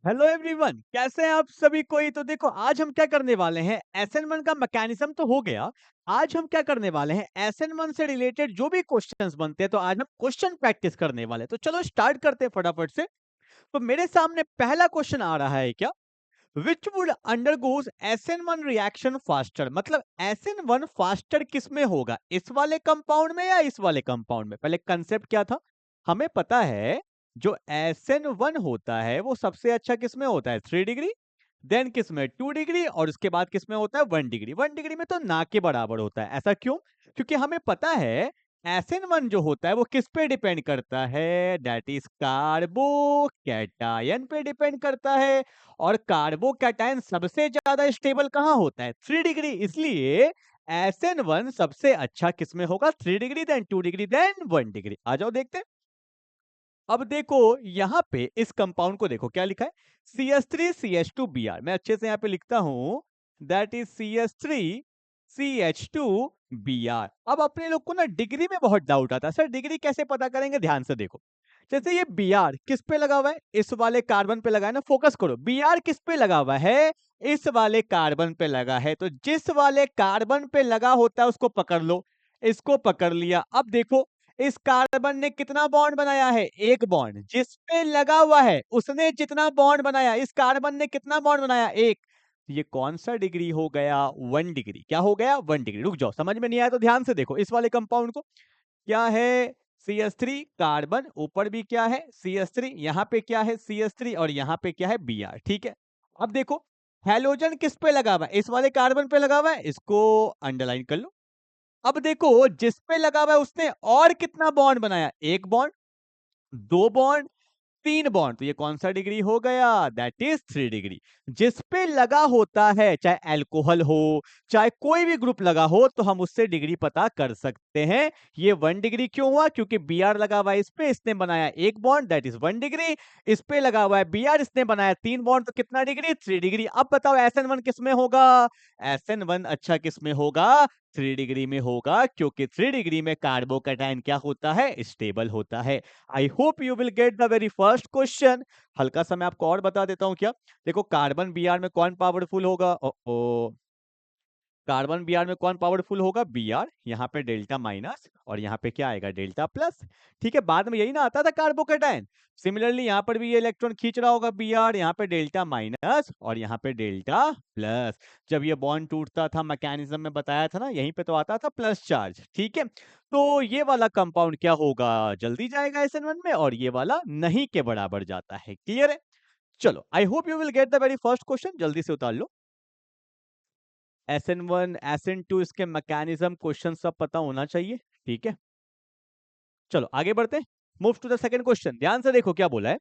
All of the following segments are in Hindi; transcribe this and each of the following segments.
हेलो एवरीवन, कैसे हैं आप सभी कोई। तो देखो आज हम क्या करने वाले हैं। SN1 का मैकेनिज्म तो हो गया। आज हम क्या करने वाले हैं, SN1 से रिलेटेड जो भी क्वेश्चंस बनते हैं तो आज हम क्वेश्चन प्रैक्टिस करने वाले हैं। तो चलो स्टार्ट करते हैं फटाफट से। तो मेरे सामने पहला क्वेश्चन आ रहा है क्या, which would undergoes SN1 reaction faster. मतलब SN1 फास्टर किस में होगा, इस वाले कंपाउंड में या इस वाले कंपाउंड में। पहले कंसेप्ट क्या था, हमें पता है जो SN1 होता है वो सबसे अच्छा किस में होता है, 3 डिग्री, देन किस में 2 डिग्री, और उसके बाद किस में होता है 1 डिग्री। 1 डिग्री में तो ना के बराबर होता है। ऐसा क्यों, क्योंकि हमें पता है SN1 जो होता है वो किस पे डिपेंड करता है, दैट इज कार्बो कैटायन पे डिपेंड करता है। और कार्बोकैटायन सबसे ज्यादा स्टेबल कहाँ होता है, 3 डिग्री। इसलिए SN1 सबसे अच्छा किसमें होगा, 3 degree, then 2 degree, then 1 degree. आ जाओ देखते हैं। अब देखो यहाँ पे इस कंपाउंड को देखो क्या लिखा है, CH3CH2Br। मैं अच्छे से यहाँ पे लिखता हूं, दैट इज CH3CH2Br। अब अपने लोग को ना डिग्री में बहुत डाउट आता है, सर डिग्री कैसे पता करेंगे। ध्यान से देखो, जैसे ये Br किस पे लगा हुआ है, इस वाले कार्बन पे लगा है ना। फोकस करो, Br किस पे लगा हुआ है, इस वाले कार्बन पे लगा है। तो जिस वाले कार्बन पे लगा होता है उसको पकड़ लो। इसको पकड़ लिया। अब देखो इस कार्बन ने कितना बॉन्ड बनाया है, एक बॉन्ड। जिस पे लगा हुआ है उसने जितना बॉन्ड बनाया, इस कार्बन ने कितना बॉन्ड बनाया, एक। ये कौन सा डिग्री हो गया, 1 डिग्री। क्या हो गया, 1 डिग्री। रुक जाओ, समझ में नहीं आया तो ध्यान से देखो इस वाले कंपाउंड को। क्या है, CH3 कार्बन, ऊपर भी क्या है CH3, यहाँ पे क्या है CH3, और यहाँ पे क्या है Br। ठीक है। अब देखो हैलोजन किस पे लगा हुआ है, इस वाले कार्बन पे लगा हुआ है। इसको अंडरलाइन कर लो। अब देखो जिस पे लगा हुआ है उसने और कितना बॉन्ड बनाया, एक बॉन्ड, दो बॉन्ड, 3 बॉन्ड। तो ये कौन सा डिग्री हो गया, दैट इज 3 डिग्री। जिस पे लगा होता है, चाहे अल्कोहल हो चाहे कोई भी ग्रुप लगा हो, तो हम उससे डिग्री पता कर सकते हैं। ये 1 डिग्री क्यों हुआ, क्योंकि Br लगा हुआ है इस पे, इसने बनाया एक बॉन्ड, दैट इज 1 डिग्री। इस पे लगा हुआ है Br, इसने बनाया 3 बॉन्ड, तो कितना डिग्री, 3 डिग्री। अब बताओ SN1 किस में होगा, SN1 अच्छा किस में होगा, 3 डिग्री में होगा, क्योंकि 3 डिग्री में कार्बोकैटायन क्या होता है, स्टेबल होता है। I hope you will get the very first question. हल्का सा मैं आपको और बता देता हूं क्या। देखो कार्बन Br में कौन पावरफुल होगा, ओ कार्बन Br में कौन पावरफुल होगा, Br। यहाँ पे डेल्टा माइनस और यहाँ पे क्या आएगा, डेल्टा प्लस। ठीक है, बाद में यही ना आता था कार्बोकैटायन। सिमिलरली यहाँ पर भी ये इलेक्ट्रॉन खींच रहा होगा Br, यहाँ पे डेल्टा माइनस और यहाँ पे डेल्टा प्लस। जब ये बॉन्ड टूटता था मैकेनिज्म में बताया था ना, यहीं पे तो आता था प्लस चार्ज। ठीक है, तो ये वाला कंपाउंड क्या होगा, जल्दी जाएगा SN1 में, और ये वाला नहीं के बराबर जाता है। क्लियर है। चलो I hope you will get the very first question, जल्दी से उतार लो। SN1 SN2 इसके मैकेनिज्म क्वेश्चन सब पता होना चाहिए। ठीक है, चलो आगे बढ़ते हैं। Move to the second question. ध्यान से देखो क्या बोला है,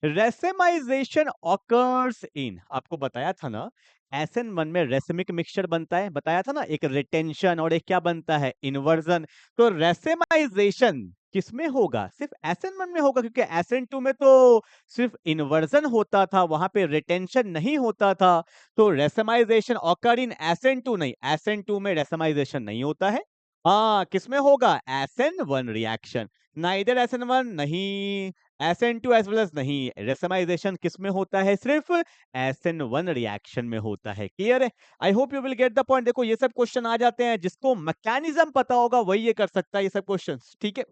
रेसेमाइजेशन ऑकर्स इन। आपको बताया था ना SN1 में रेसमिक मिक्सचर बनता है, बताया था ना, एक रिटेंशन और एक क्या बनता है, इन्वर्जन। तो रेसेमाइजेशन किसमें होगा, सिर्फ SN1 में होगा, क्योंकि SN2 में तो सिर्फ इन्वर्जन होता था, वहां पे रिटेंशन नहीं होता था। तो रेसेमाइजेशन ऑकर इन SN2 नहीं, SN2 में रेसेमाइजेशन नहीं होता है। हाँ किसमें होगा, SN1 रिएक्शन। ना इधर SN1 नहीं, SN2 एज वेल एज नहीं। रेसमाइजेशन किसमें होता है, सिर्फ SN1 रिएक्शन में होता है। क्लियर है। I hope you will get the point. देखो ये सब क्वेश्चन आ जाते हैं, जिसको मैकेनिज्म पता होगा वही ये कर सकता है ये सब क्वेश्चंस। ठीक है,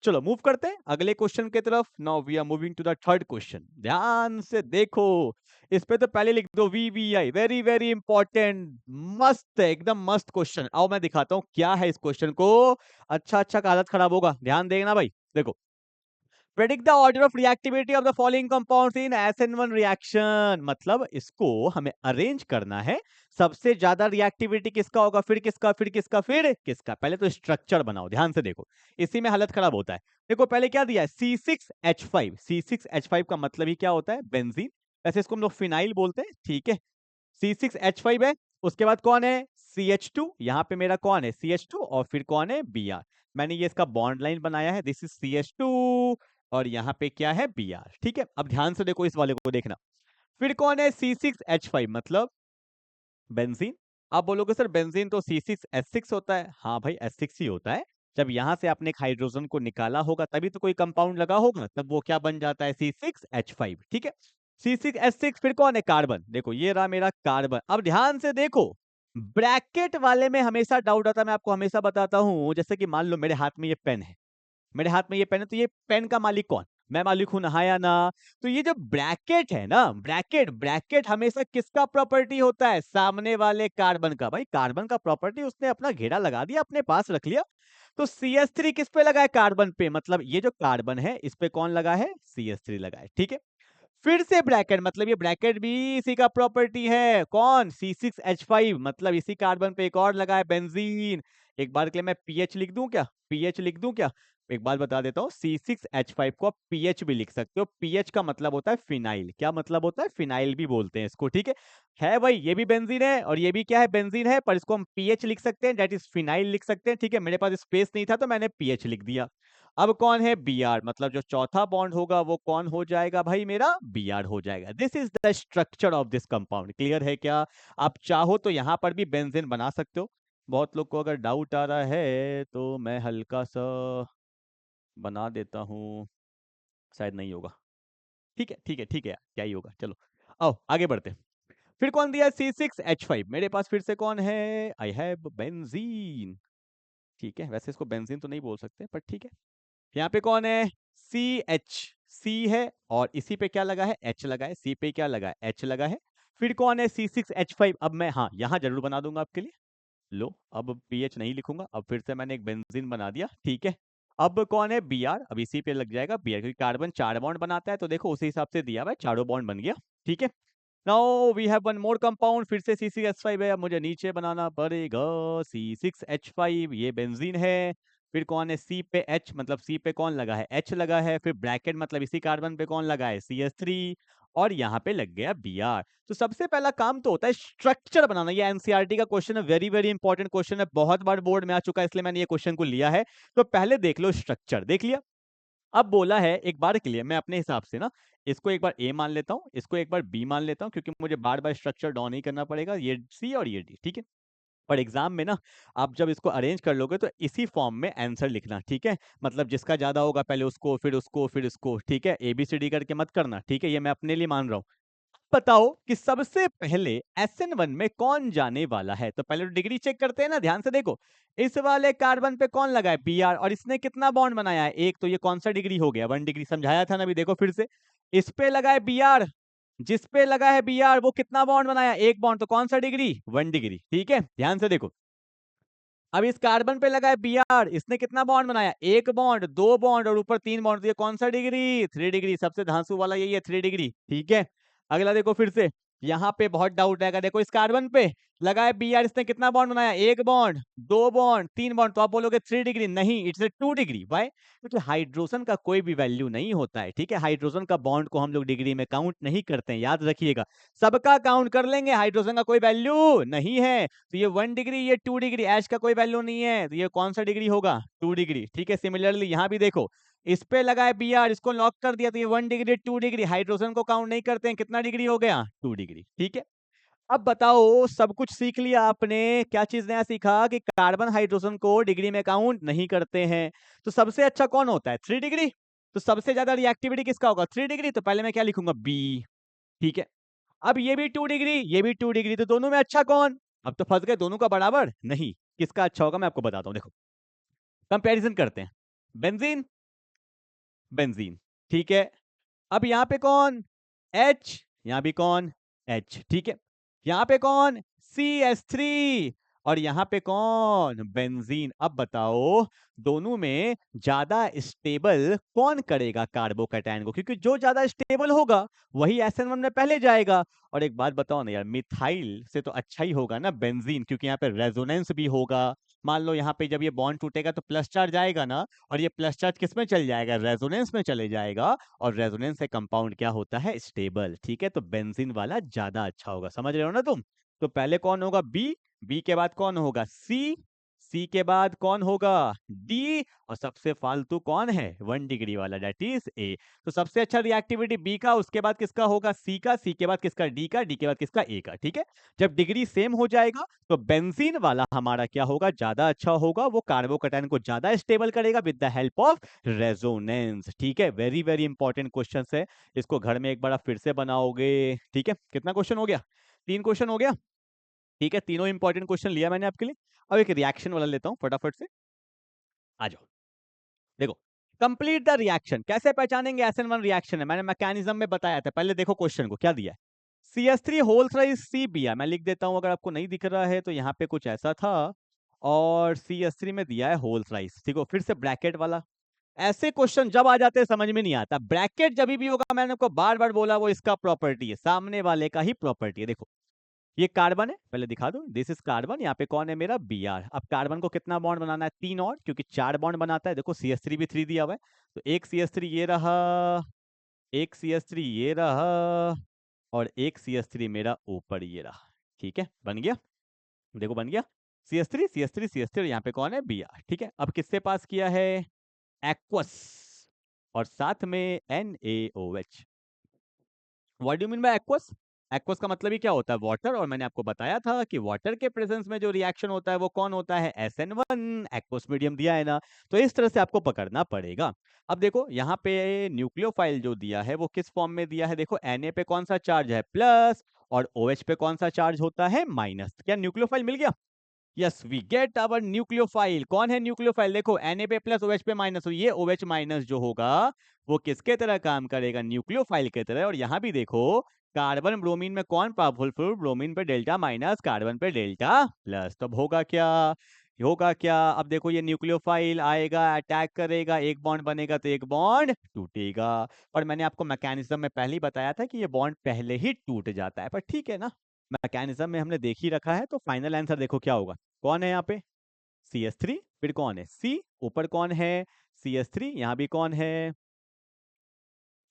चलो मूव करते हैं अगले क्वेश्चन की तरफ। Now we are moving to the third question. ध्यान से देखो, इस पे तो पहले लिख दो VVI, वेरी वेरी इंपॉर्टेंट, मस्त है एकदम मस्त क्वेश्चन। आओ मैं दिखाता हूं क्या है इस क्वेश्चन को। अच्छा अच्छा का हालत खराब होगा, ध्यान देना भाई। देखो, predict the order of reactivity of the following compounds in SN1 reaction. मतलब इसको हमें अरेंज करना है, सबसे ज्यादा रिएक्टिविटी किसका होगा, फिर किसका, फिर किसका, फिर किसका। पहले तो स्ट्रक्चर बनाओ, ध्यान से देखो, इसी में हालत खराब होता है। देखो पहले क्या दिया है, C6H5। C6H5 का मतलब ही क्या होता है, बेंजीन। वैसे इसको हम लोग फिनाइल बोलते हैं। ठीक है, C6H5 है। उसके बाद कौन है, CH2। यहाँ पे मेरा कौन है, CH2, और फिर कौन है, Br। मैंने ये इसका बॉन्ड लाइन बनाया है, दिस इज CH2, और यहाँ पे क्या है, Br। ठीक है, अब ध्यान से देखो इस वाले को देखना। फिर कौन है, C6H5 मतलब बेंजीन। आप बोलोगे सर बेंजीन तो C6H6 होता है। हाँ भाई H6 ही होता है। जब यहां से आपने एक हाइड्रोजन को निकाला होगा तभी तो कोई कंपाउंड लगा होगा, तब वो क्या बन जाता है, C6H5। ठीक है, C6H6 फिर कौन है? कार्बन। देखो ये रहा मेरा कार्बन। अब ध्यान से देखो, ब्रैकेट वाले में हमेशा डाउट आता है, मैं आपको हमेशा बताता हूं। जैसे कि मान लो मेरे हाथ में ये पेन है, मेरे हाथ में ये पेन है, तो ये पेन का मालिक कौन? मैं मालिक हूं ना, हाँ या ना? तो ये जो ब्रैकेट है ना, ब्रैकेट ब्रैकेट हमेशा किसका प्रॉपर्टी होता है? सामने वाले कार्बन का। भाई कार्बन का प्रॉपर्टी, उसने अपना घेरा लगा दिया, अपने पास रख लिया। तो CH3 किस पे लगा है? कार्बन पे। मतलब ये जो कार्बन है इस पे कौन लगा है? CH3 लगा है। ठीक है, फिर से ब्रैकेट, मतलब ये ब्रैकेट भी इसी का प्रॉपर्टी है। कौन? C6H5, मतलब इसी कार्बन पे एक और लगा है, बेंजीन। एक बार के लिए मैं पीएच लिख दूं क्या? पीएच लिख दूं क्या? एक बात बता देता हूँ, C6H5 को आप पीएच भी लिख सकते हो। पीएच का मतलब होता है फिनाइल। क्या मतलब होता है? फिनाइल भी बोलते हैं इसको। ठीक है भाई, ये भी बेंजीन है और ये भी क्या है? बेंजीन है, पर इसको हम पीएच लिख सकते हैं, दैट इज फिनाइल लिख सकते हैं। ठीक है, मेरे पास स्पेस नहीं था तो मैंने पीएच लिख दिया। अब कौन है? Br, मतलब जो चौथा बॉन्ड होगा वो कौन हो जाएगा भाई? मेरा Br हो जाएगा। This is the structure of this compound. Clear है क्या? आप चाहो तो यहां पर भी बेंजीन बना सकते हो। बहुत लोग को अगर डाउट आ रहा है तो मैं हल्का सा बना देता हूँ, शायद नहीं होगा। ठीक है ठीक है ठीक है, क्या ही होगा, चलो आओ आगे बढ़ते हैं। फिर कौन दिया? C6H5। मेरे पास फिर से कौन है? I have benzene. ठीक है, वैसे इसको बेंजीन तो नहीं बोल सकते, पर ठीक है। यहाँ पे कौन है? C H. सी है और इसी पे क्या लगा है? एच लगा है। सी पे क्या लगा है? एच लगा है। फिर कौन है? C6H5। अब मैं हाँ यहां जरूर बना दूंगा आपके लिए। लो, अब पीएच नहीं लिखूंगा, अब फिर से मैंने एक बेंजीन बना दिया। ठीक है, अब कौन है? Br। अब इसी पे लग जाएगा Br, क्योंकि कार्बन 4 बॉन्ड बनाता है, तो देखो उसी हिसाब से दिया हुआ है, चारों बॉन्ड बन गया। ठीक है, now we have one more compound. फिर से C6H5 है, अब मुझे नीचे बनाना पड़ेगा। C6H5, ये बेंजीन है। फिर कौन है? C पे H, मतलब C पे कौन लगा है? H लगा है। फिर ब्रैकेट, मतलब इसी कार्बन पे कौन लगा है? CH3। और यहाँ पे लग गया Br। तो सबसे पहला काम तो होता है स्ट्रक्चर बनाना। ये एनसीईआरटी का क्वेश्चन है, वेरी वेरी इंपॉर्टेंट क्वेश्चन है, बहुत बार बोर्ड में आ चुका है, इसलिए मैंने ये क्वेश्चन को लिया है। तो पहले देख लो स्ट्रक्चर, देख लिया। अब बोला है एक बार के लिए मैं अपने हिसाब से ना, इसको एक बार ए मान लेता हूँ, इसको एक बार बी मान लेता हूँ, क्योंकि मुझे बार बार स्ट्रक्चर डाउन नहीं करना पड़ेगा। ये सी और ये डी। ठीक है, और एग्जाम में ना आप जब इसको अरेंज कर लोगे तो इसी फॉर्म में आंसर लिखना। ठीक है, मतलब जिसका ज्यादा होगा पहले उसको, फिर उसको, फिर इसको। ठीक है, ABCD करके मत करना। ठीक है, ये मैं अपने लिए मान रहा हूँ। बताओ कि सबसे पहले SN1 में कौन जाने वाला है? तो पहले तो डिग्री चेक करते हैं ना, ध्यान से देखो। इस वाले कार्बन पे कौन लगा है? Br, और इसने कितना बॉन्ड बनाया है? एक। तो ये कौन सा डिग्री हो गया? 1 डिग्री। समझाया था ना अभी, देखो फिर से। इस पे लगा है Br, जिस पे लगा है Br वो कितना बॉन्ड बनाया? एक बॉन्ड। तो कौन सा डिग्री? 1 डिग्री। ठीक है, ध्यान से देखो। अब इस कार्बन पे लगा है Br, इसने कितना बॉन्ड बनाया? एक बॉन्ड, दो बॉन्ड और ऊपर 3 बॉन्ड। तो ये कौन सा डिग्री? 3 डिग्री। सबसे धांसू वाला यही है, 3 डिग्री। ठीक है, अगला देखो फिर से। यहाँ पे बहुत डाउट आएगा। देखो इस कार्बन पे लगा है Br, इसने कितना बॉन्ड बनाया? एक बॉन्ड, दो बॉन्ड, 3 बॉन्ड। तो आप बोलोगे 3 डिग्री। नहीं, इट्स 2 डिग्री। वाई? क्योंकि हाइड्रोजन का कोई भी वैल्यू नहीं होता है। ठीक है, हाइड्रोजन का बॉन्ड को हम लोग डिग्री में काउंट नहीं करते हैं, याद रखिएगा। सबका काउंट कर लेंगे, हाइड्रोजन का कोई वैल्यू नहीं है। तो ये 1 डिग्री, ये 2 डिग्री। एच का कोई वैल्यू नहीं है, तो ये कौन सा डिग्री होगा? 2 डिग्री। ठीक है, सिमिलरली यहाँ भी देखो, इस पे लगा है Br, इसको लॉक कर दिया, तो ये 1 डिग्री, 2 डिग्री। हाइड्रोजन को काउंट नहीं करते हैं, कितना डिग्री हो गया? 2 डिग्री। ठीक है, अब बताओ, सब कुछ सीख लिया आपने, क्या चीज नया सीखा? कि कार्बन हाइड्रोजन को डिग्री में काउंट नहीं करते हैं। तो सबसे अच्छा कौन होता है? 3 डिग्री। तो सबसे ज्यादा रिएक्टिविटी किसका होगा? 3 डिग्री। तो पहले मैं क्या लिखूंगा? बी। ठीक है, अब ये भी 2 डिग्री, ये भी 2 डिग्री। तो दोनों में अच्छा कौन? अब तो फंस गए, दोनों का बराबर नहीं। किसका अच्छा होगा मैं आपको बताता हूं, देखो कंपैरिजन करते हैं। Benzene, benzene. ठीक है, अब यहाँ पे कौन? H। यहाँ भी कौन? H। ठीक है, यहाँ पे कौन? CH3। और यहाँ पे कौन? बेंजीन। अब बताओ, दोनों में ज्यादा स्टेबल कौन करेगा कार्बोकैटायन को? क्योंकि जो ज्यादा स्टेबल होगा वही SN1 में पहले जाएगा। और एक बात बताओ ना यार, मिथाइल से तो अच्छा ही होगा ना बेंजीन, क्योंकि यहाँ पे रेजोनेंस भी होगा। मान लो यहाँ पे जब ये बॉन्ड टूटेगा तो प्लस चार्ज आएगा ना, और ये प्लस चार्ज किस में चल जाएगा? रेजोनेंस में चले जाएगा। और रेजोनेंस से कंपाउंड क्या होता है? स्टेबल। ठीक है, तो बेंजीन वाला ज्यादा अच्छा होगा। समझ रहे हो ना तुम? तो पहले कौन होगा? बी। बी के बाद कौन होगा? सी। सी के बाद कौन होगा, डी, और सबसे फालतू कौन है, 1 डिग्री वाला, दैट इज ए। तो सबसे अच्छा रिएक्टिविटी बी का, उसके बाद किसका होगा, सी का, सी के बाद किसका, डी का, डी के बाद किसका, ए का। ठीक है, जब डिग्री सेम हो जाएगा तो बेंजीन वाला हमारा क्या होगा, ज्यादा अच्छा होगा, वो कार्बोकैटायन को ज्यादा स्टेबल करेगा with the help of resonance. ठीक है, वेरी वेरी इंपॉर्टेंट क्वेश्चन है, इसको घर में एक बार फिर से बनाओगे। ठीक है, कितना क्वेश्चन हो गया, 3 क्वेश्चन हो गया। ठीक है, तीनों इंपॉर्टेंट क्वेश्चन लिया मैंने आपके लिए। अब एक रिएक्शन वाला लेता हूं फटाफट से, आ जाओ। देखो, कंप्लीट द रिएक्शन कैसे पहचानेंगे, SN1 रिएक्शन है, मैंने मैकेनिज्म में बताया था। पहले देखो क्वेश्चन को क्या दिया है, CH3 होल थ्राइस CBr, मैं लिख देता हूं अगर आपको नहीं दिख रहा है तो, यहाँ पे कुछ ऐसा था, और CH3 में दिया है होल थ्राइस। ठीक हो, फिर से ब्रैकेट वाला। ऐसे क्वेश्चन जब आ जाते हैं समझ में नहीं आता, ब्रैकेट जब भी होगा, मैंने आपको बार बार बोला, वो इसका प्रॉपर्टी है, सामने वाले का ही प्रॉपर्टी है। देखो, ये कार्बन है, पहले दिखा दो, दिस इज कार्बन, यहाँ पे कौन है मेरा, Br। अब कार्बन को कितना बॉन्ड बनाना है, 3 और, क्योंकि 4 बॉन्ड बनाता है। देखो CH3 भी 3 दिया हुआ है, तो एक CH3 ये रहा, एक CH3 ये रहा, और एक CH3 मेरा ऊपर ये रहा। ठीक है, बन गया, देखो बन गया, CH3 CH3 CH3, और यहाँ पे कौन है, Br। ठीक है, अब किससे पास किया है, एक्वस, और साथ में NaOH। What do mean by aqueous, aqueous का मतलब ही क्या होता है, वाटर, और मैंने आपको बताया था कि वाटर के प्रेजेंस में जो रिएक्शन होता है वो कौन होता है, SN1, एक्वस मीडियम दिया है ना, तो इस तरह से आपको पकड़ना पड़ेगा। अब देखो यहाँ पे न्यूक्लियोफाइल जो दिया है वो किस फॉर्म में दिया है, देखो Na पे कौन सा चार्ज है, प्लस, और OH पे कौन सा चार्ज होता है, माइनस। क्या न्यूक्लियोफाइल मिल गया, yes we get our nucleophile. कौन है न्यूक्लियोफाइल, देखो Na पे प्लस, OH पे माइनस, तो ये OH माइनस जो होगा वो किसके तरह काम करेगा, न्यूक्लियोफाइल के तरह। और यहाँ भी देखो, कार्बन ब्रोमीन में कौन पावरफुल, ब्रोमीन पे डेल्टा माइनस, कार्बन पे डेल्टा प्लस। तब होगा क्या, होगा क्या, अब देखो ये न्यूक्लियोफाइल आएगा, अटैक करेगा, एक बॉन्ड बनेगा तो एक बॉन्ड टूटेगा। और मैंने आपको मैकेनिज्म में पहले ही बताया था कि ये बॉन्ड पहले ही टूट जाता है, पर ठीक है ना, मैकेनिज्म में हमने देख ही रखा है, तो फाइनल आंसर देखो क्या होगा, कौन है यहाँ पे, CH3, फिर कौन है, C, ऊपर कौन है, CH3, यहाँ भी कौन है,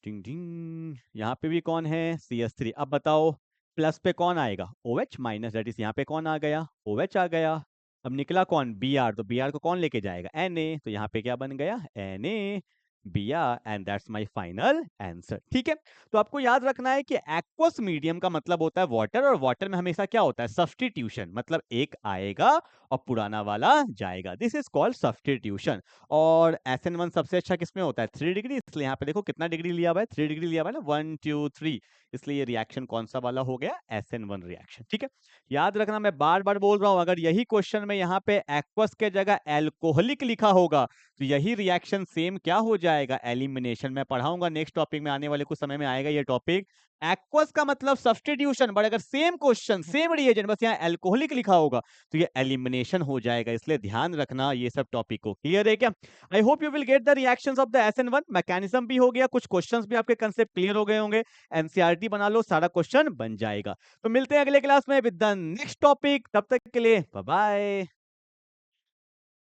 टिंग टिंग, यहाँ पे भी कौन है, CH3। अब बताओ प्लस पे कौन आएगा, OH माइनस, दैट इज यहाँ पे कौन आ गया, OH आ गया। अब निकला कौन, Br, तो Br को कौन लेके जाएगा, Na, तो यहाँ पे क्या बन गया, Na, Br, and that's my final answer. ठीक है, तो आपको याद रखना है कि एक्वस मीडियम का मतलब होता है वाटर, और वाटर में हमेशा क्या होता है, सब्स्टिट्यूशन, मतलब एक आएगा और पुराना वाला जाएगा, दिस इज कॉल्ड सब्स्टिट्यूशन। और SN1 सबसे अच्छा किसमें होता है, 3 डिग्री, इसलिए यहाँ पे देखो कितना डिग्री लिया हुआ है, 3 डिग्री लिया हुआ है ना, 1 2 3, इसलिए ये रिएक्शन कौन सा वाला हो गया, SN1 रिएक्शन। ठीक है, याद रखना, मैं बार बार बोल रहा हूं, अगर यही क्वेश्चन में यहाँ पे एक्वस के जगह एल्कोहलिक लिखा होगा तो यही रिएक्शन सेम क्या हो जाएगा, एलिमिनेशन। मैं पढ़ाऊंगा नेक्स्ट टॉपिक में, आने वाले कुछ समय में आएगा ये टॉपिक, एक्वस का मतलब सब्स्टिट्यूशन, बट अगर सेम क्वेश्चन सेम रिएजेंट बस यहाँ एल्कोहलिक लिखा होगा तो ये एलिमिनेशन हो जाएगा, इसलिए ध्यान रखना ये सब टॉपिक को। क्लियर है क्या, I hope you will get the reactions of the SN1। Mechanism भी हो गया, कुछ क्वेश्चंस भी आपके कंसेप्ट क्लियर हो गए होंगे, एनसीईआरटी बना लो, सारा क्वेश्चन बन जाएगा। तो मिलते हैं अगले क्लास में विद द नेक्स्ट टॉपिक, तब तक के लिए बाय बाय।